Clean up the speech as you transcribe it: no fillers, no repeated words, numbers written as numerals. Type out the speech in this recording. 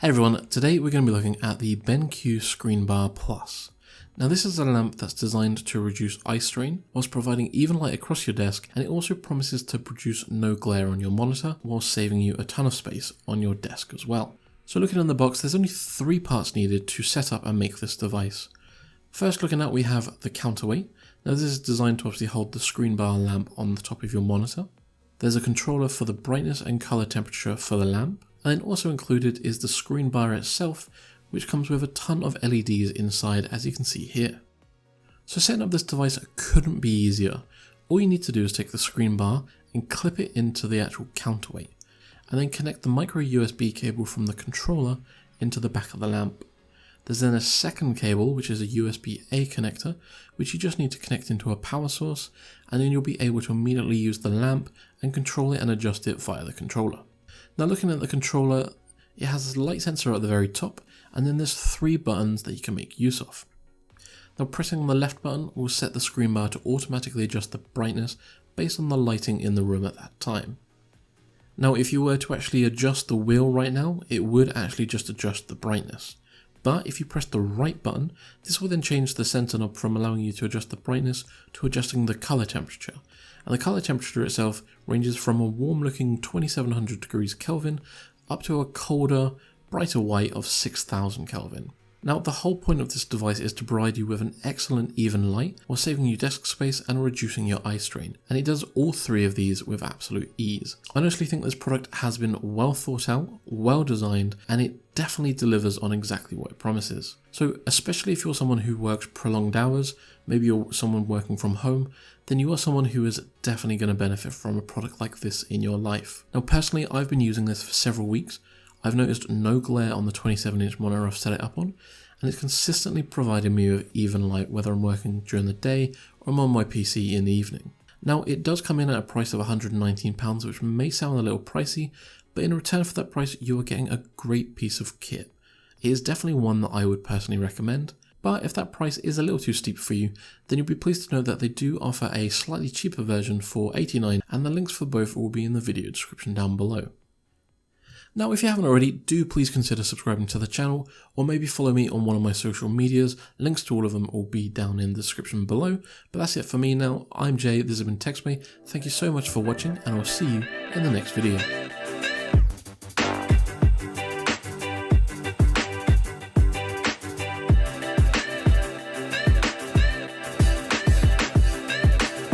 Hey everyone, today we're going to be looking at the BenQ ScreenBar Plus. Now this is a lamp that's designed to reduce eye strain whilst providing even light across your desk, and it also promises to produce no glare on your monitor while saving you a ton of space on your desk as well. So looking in the box, there's only 3 parts needed to set up and make this device. First looking at, we have the counterweight. Now this is designed to obviously hold the ScreenBar lamp on the top of your monitor. There's a controller for the brightness and color temperature for the lamp. And then also included is the ScreenBar itself, which comes with a ton of LEDs inside, as you can see here. So setting up this device couldn't be easier. All you need to do is take the ScreenBar and clip it into the actual counterweight, and then connect the micro USB cable from the controller into the back of the lamp. There's then a second cable, which is a USB-A connector, which you just need to connect into a power source, and then you'll be able to immediately use the lamp and control it and adjust it via the controller. Now looking at the controller, it has a light sensor at the very top, and then there's 3 buttons that you can make use of. Now pressing the left button will set the ScreenBar to automatically adjust the brightness based on the lighting in the room at that time. Now if you were to actually adjust the wheel right now, it would actually just adjust the brightness. But if you press the right button, this will then change the sensor knob from allowing you to adjust the brightness to adjusting the color temperature. And the color temperature itself ranges from a warm looking 2700 degrees Kelvin up to a colder, brighter white of 6000 Kelvin. Now the whole point of this device is to provide you with an excellent even light while saving you desk space and reducing your eye strain, and it does all 3 of these with absolute ease. I honestly think this product has been well thought out, well designed, and it definitely delivers on exactly what it promises. So especially if you're someone who works prolonged hours, maybe you're someone working from home, then you are someone who is definitely going to benefit from a product like this in your life. Now personally, I've been using this for several weeks. I've noticed no glare on the 27-inch monitor I've set it up on, and it's consistently providing me with even light whether I'm working during the day or I'm on my PC in the evening. Now it does come in at a price of £119, which may sound a little pricey, but in return for that price you are getting a great piece of kit. It is definitely one that I would personally recommend, but if that price is a little too steep for you, then you'll be pleased to know that they do offer a slightly cheaper version for $89, and the links for both will be in the video description down below. Now if you haven't already, do please consider subscribing to the channel, or maybe follow me on one of my social medias. Links to all of them will be down in the description below. But that's it for me now. I'm Jay, this has been TechSme. Thank you so much for watching, and I'll see you in the next video.